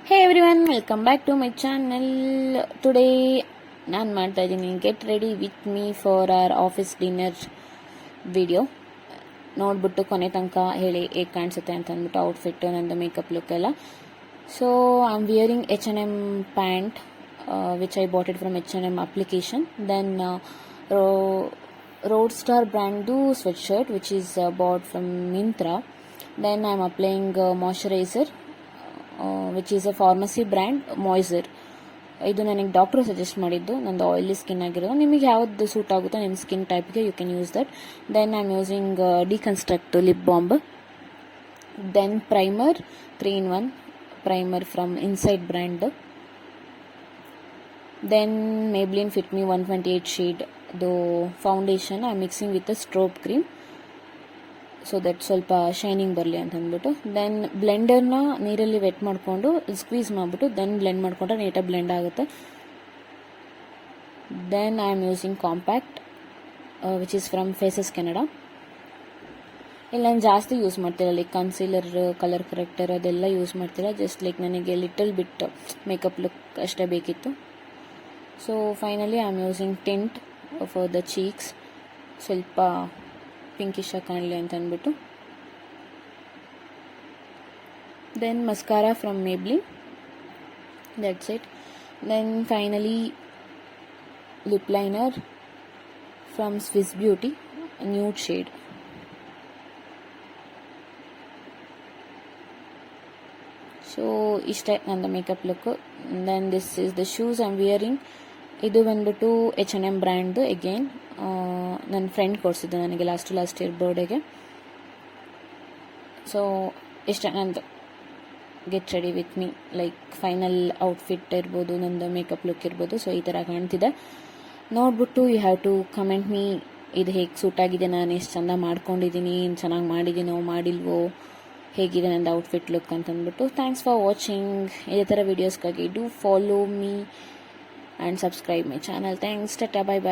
Hey everyone, welcome back to my channel. Today ನಾನು ಮಾಡ್ತಾ ಇದ್ದೀನಿ get ready with me for our office dinner video. ನೋಡ್ಬಿಟ್ಟು ಕೊನೆ ತನಕ ಹೇಳಿ ಹೇಗೆ ಕಾಣಿಸುತ್ತೆ ಅಂತ ಅಂದ್ಬಿಟ್ಟು ಔಟ್ಫಿಟ್ ನಂದು ಮೇಕಪ್ ಲುಕ್ ಎಲ್ಲ. So I am wearing H&M pant which I bought it from H&M application. Then road star ಬ್ರ್ಯಾಂಡ್ದು sweat shirt which is bought from Myntra. Then I am applying moisturizer which is a pharmacy brand ಮಾಯ್ಸರ್. ಇದು ನನಗೆ doctor suggest ಮಾಡಿದ್ದು, ನಂದು oily skin ಆಗಿರೋದು. ನಿಮಗೆ ಯಾವ್ದು suit ಆಗುತ್ತೋ ನಿಮ್ಮ ಸ್ಕಿನ್ ಟೈಪ್ಗೆ you can use that. Then I am using deconstruct lip ಬಾಂಬ್. Then primer 3-in-1 primer from Insight brand. Then Maybelline fit me 128 shade ಅದು foundation I mixing with strobe cream so that ಸ್ವಲ್ಪ shining ಬರಲಿ ಅಂತ ಅಂದ್ಬಿಟ್ಟು. Then ಬ್ಲೆಂಡರ್ನ ನೀರಲ್ಲಿ vet ಮಾಡಿಕೊಂಡು squeeze ಮಾಡಿಬಿಟ್ಟು then blend ಮಾಡಿಕೊಂಡ್ರೆ ನೀಟಾಗಿ ಬ್ಲೆಂಡ್ ಆಗುತ್ತೆ. Then I am using compact which is from Faces Canada. ಇಲ್ಲ ನಾನು ಜಾಸ್ತಿ ಯೂಸ್ ಮಾಡ್ತಿಲ್ಲ, ಲೈಕ್ ಕನ್ಸೀಲರ್, ಕಲರ್ ಕರೆಕ್ಟರ್ ಅದೆಲ್ಲ ಯೂಸ್ ಮಾಡ್ತಿಲ್ಲ. ಜಸ್ಟ್ ಲೈಕ್ ನನಗೆ ಲಿಟಲ್ ಬಿಟ್ ಮೇಕಪ್ ಲುಕ್ ಅಷ್ಟೇ ಬೇಕಿತ್ತು. So finally I am using tint for the cheeks, ಸ್ವಲ್ಪ ಪಿಂಕಿಶ್ ಕಾಣಲಿ ಅಂತ ಅಂದ್ಬಿಟ್ಟು. Then mascara from Maybelline, that's it. Then finally lip liner from Swiss beauty nude shade. So ಇಷ್ಟೇ ನಂದು makeup look. Then this is the shoes I am wearing. ಇದು ಬಂದ್ಬಿಟ್ಟು H&M ಬ್ರ್ಯಾಂಡ್ದು. Again ನನ್ನ friend ಕೊಡಿಸಿದ್ದು ನನಗೆ ಲಾಸ್ಟ್ ಇಯರ್ ಬರ್ಡೇಗೆ. ಸೊ ಇಷ್ಟ ನಂದು get ready with me, like final outfit ಇರ್ಬೋದು, ನಂದು ಮೇಕಪ್ ಲುಕ್ ಇರ್ಬೋದು. ಸೊ ಈ ಥರ ಕಾಣ್ತಿದೆ. ನೋಡ್ಬಿಟ್ಟು you have to comment me ಇದು ಹೇಗೆ ಸೂಟ್ ಆಗಿದೆ, ನಾನು ಎಷ್ಟು ಚೆಂದ ಮಾಡ್ಕೊಂಡಿದ್ದೀನಿ, ಚೆನ್ನಾಗಿ ಮಾಡಿದ್ದೀನೋ ಮಾಡಿಲ್ವೋ, ಹೇಗಿದೆ ನಂದು ಔಟ್ಫಿಟ್ ಲುಕ್ ಅಂತಂದ್ಬಿಟ್ಟು. Thanks for watching. ಇದೇ ಥರ ವೀಡಿಯೋಸ್ಗಾಗಿ do follow me and subscribe my channel. Thanks, tata, bye bye.